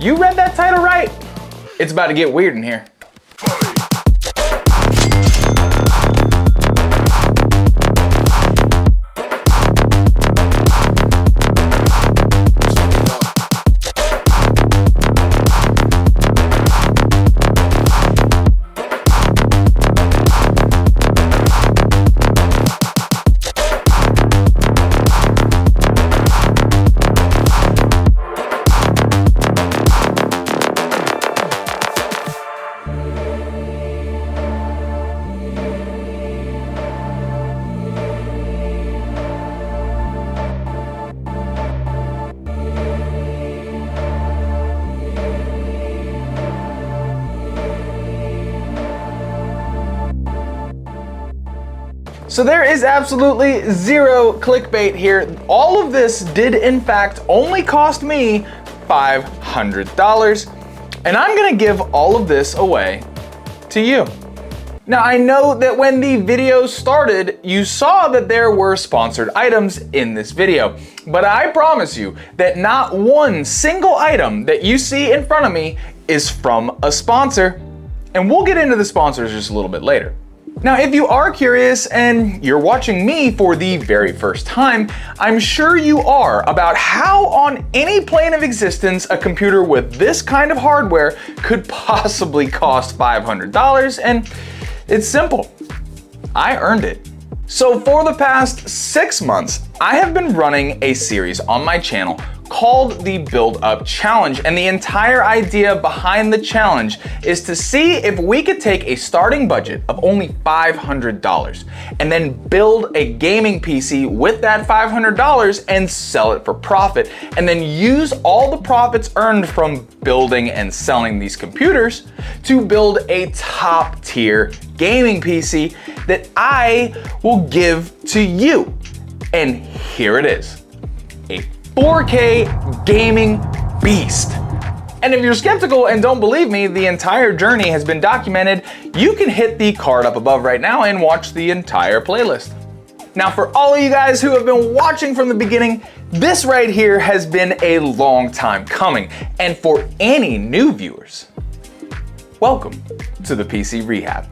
You read that title right. It's about to get weird in here. So there is absolutely zero clickbait here. All of this did in fact only cost me $500, and I'm gonna give all of this away to you. Now I know that when the video started, you saw that there were sponsored items in this video, but I promise you that not one single item that you see in front of me is from a sponsor, and we'll get into the sponsors just a little bit later. Now, if you are curious and you're watching me for the very first time, I'm sure you are about how on any plane of existence a computer with this kind of hardware could possibly cost $500, and it's simple. I earned it. So for the past 6 months, I have been running a series on my channel called the Build Up Challenge, and the entire idea behind the challenge is to see if we could take a starting budget of only $500 and then build a gaming PC with that $500 and sell it for profit, and then use all the profits earned from building and selling these computers to build a top tier gaming PC that I will give to you. And here it is, a 4K gaming beast. And if you're skeptical and don't believe me, the entire journey has been documented. You can hit the card up above right now and watch the entire playlist. Now, for all of you guys who have been watching from the beginning, this right here has been a long time coming. And for any new viewers, welcome to the PC Rehab.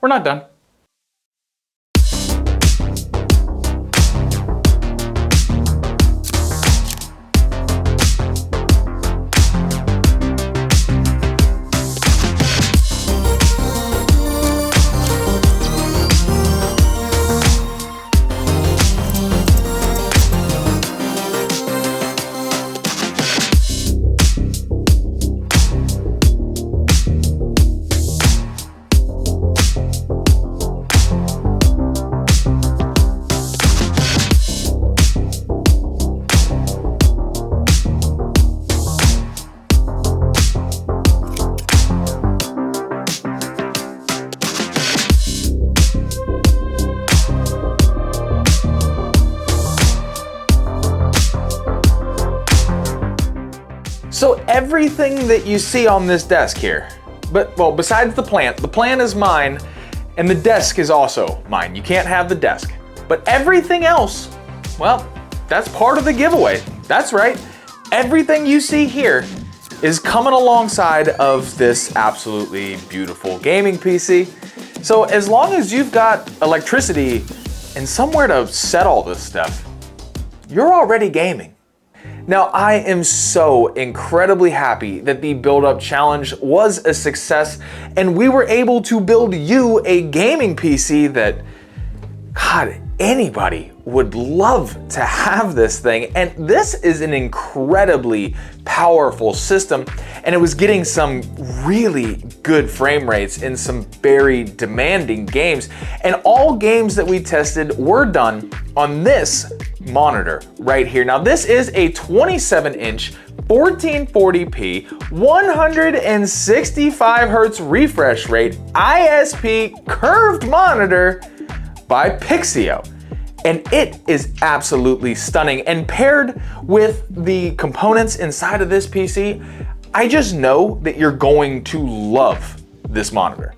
we're not done. So everything that you see on this desk here, well, besides the plant is mine, and the desk is also mine. You can't have the desk. But everything else, well, that's part of the giveaway. That's right. Everything you see here is coming alongside of this absolutely beautiful gaming PC. So as long as you've got electricity and somewhere to set all this stuff, you're already gaming. Now, I am so incredibly happy that the Build Up Challenge was a success and we were able to build you a gaming PC that, God, anybody would love to have this thing. And this is an incredibly powerful system, and it was getting some really good frame rates in some very demanding games. And all games that we tested were done on this monitor right here. Now, this is a 27-inch 1440p 165 hertz refresh rate ISP curved monitor by PIXIO. And it is absolutely stunning. And paired with the components inside of this PC, I just know that you're going to love this monitor.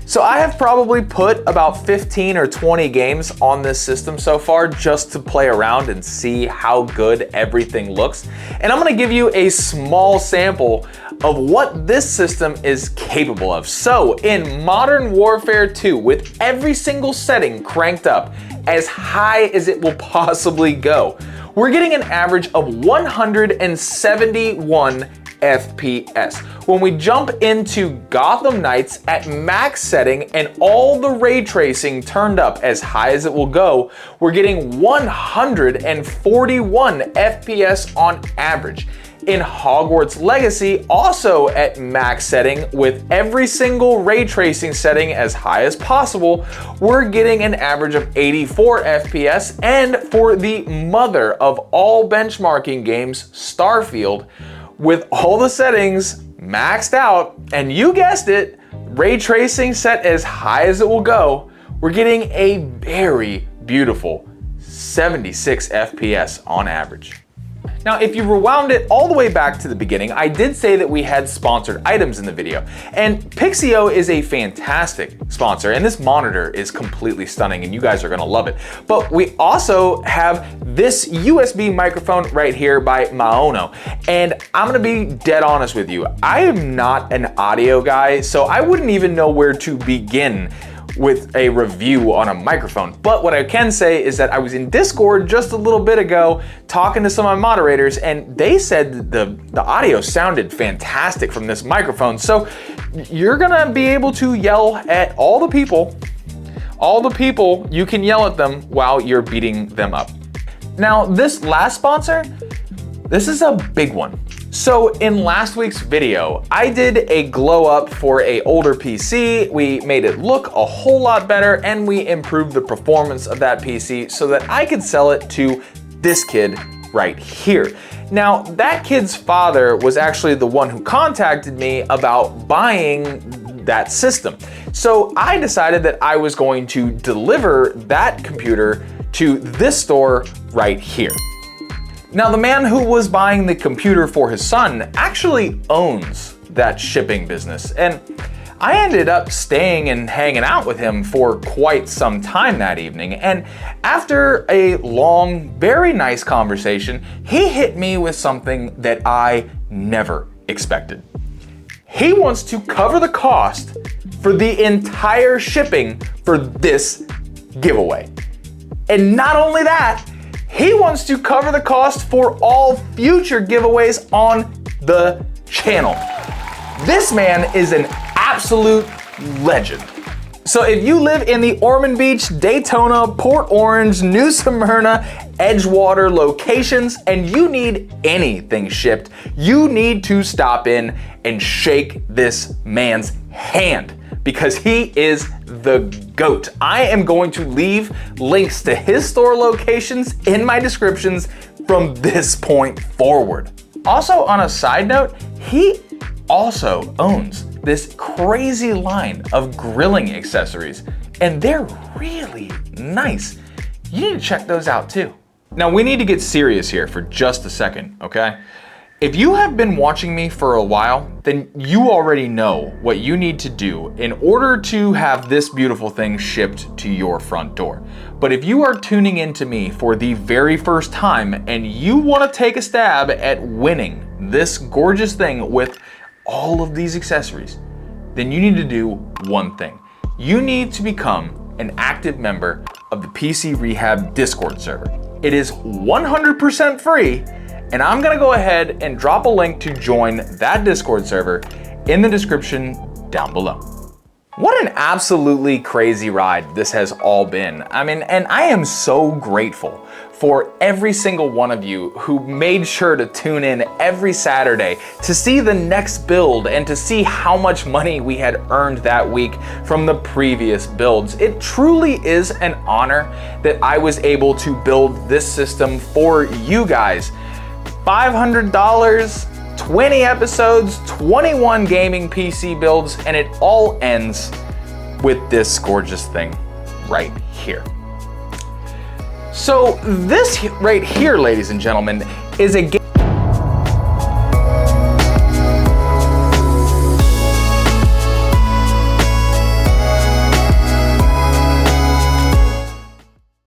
So I have probably put about 15 or 20 games on this system so far just to play around and see how good everything looks. And I'm gonna give you a small sample of what this system is capable of. So in Modern Warfare 2, with every single setting cranked up as high as it will possibly go, we're getting an average of 171 FPS. When we jump into Gotham Knights at max setting and all the ray tracing turned up as high as it will go, we're getting 141 FPS on average. In Hogwarts Legacy, also at max setting with every single ray tracing setting as high as possible, we're getting an average of 84 FPS. And for the mother of all benchmarking games, Starfield, with all the settings maxed out, and you guessed it, ray tracing set as high as it will go, we're getting a very beautiful 76 FPS on average. Now, if you rewound it all the way back to the beginning, I did say that we had sponsored items in the video, and PIXIO is a fantastic sponsor, and this monitor is completely stunning, and you guys are gonna love it. But we also have this USB microphone right here by Moano, and I'm gonna be dead honest with you. I am not an audio guy, so I wouldn't even know where to begin with a review on a microphone. But what I can say is that I was in Discord just a little bit ago talking to some of my moderators, and they said the audio sounded fantastic from this microphone. So you're gonna be able to yell at all the people, you can yell at them while you're beating them up. Now, this last sponsor, this is a big one. So in last week's video, I did a glow up for an older PC. We made it look a whole lot better, and we improved the performance of that PC so that I could sell it to this kid right here. Now, that kid's father was actually the one who contacted me about buying that system. So I decided that I was going to deliver that computer to this store right here. Now, the man who was buying the computer for his son actually owns that shipping business, and I ended up staying and hanging out with him for quite some time that evening. And after a long, very nice conversation, he hit me with something that I never expected. He wants to cover the cost for the entire shipping for this giveaway. And not only that, he wants to cover the cost for all future giveaways on the channel. This man is an absolute legend. So if you live in the Ormond Beach, Daytona, Port Orange, New Smyrna, Edgewater locations, and you need anything shipped, you need to stop in and shake this man's hand because he is the GOAT. I am going to leave links to his store locations in my descriptions from this point forward. Also, on a side note, he also owns this crazy line of grilling accessories, and they're really nice. You need to check those out too. Now we need to get serious here for just a second, okay? If you have been watching me for a while, then you already know what you need to do in order to have this beautiful thing shipped to your front door. But if you are tuning into me for the very first time and you want to take a stab at winning this gorgeous thing with all of these accessories, then you need to do one thing. You need to become an active member of the PC Rehab Discord server. It is 100% free, and I'm gonna go ahead and drop a link to join that Discord server in the description down below. What an absolutely crazy ride this has all been. I mean, and I am so grateful for every single one of you who made sure to tune in every Saturday to see the next build and to see how much money we had earned that week from the previous builds. It truly is an honor that I was able to build this system for you guys. $500, 20 episodes, 21 gaming PC builds, and it all ends with this gorgeous thing right here. So this right here, ladies and gentlemen, is a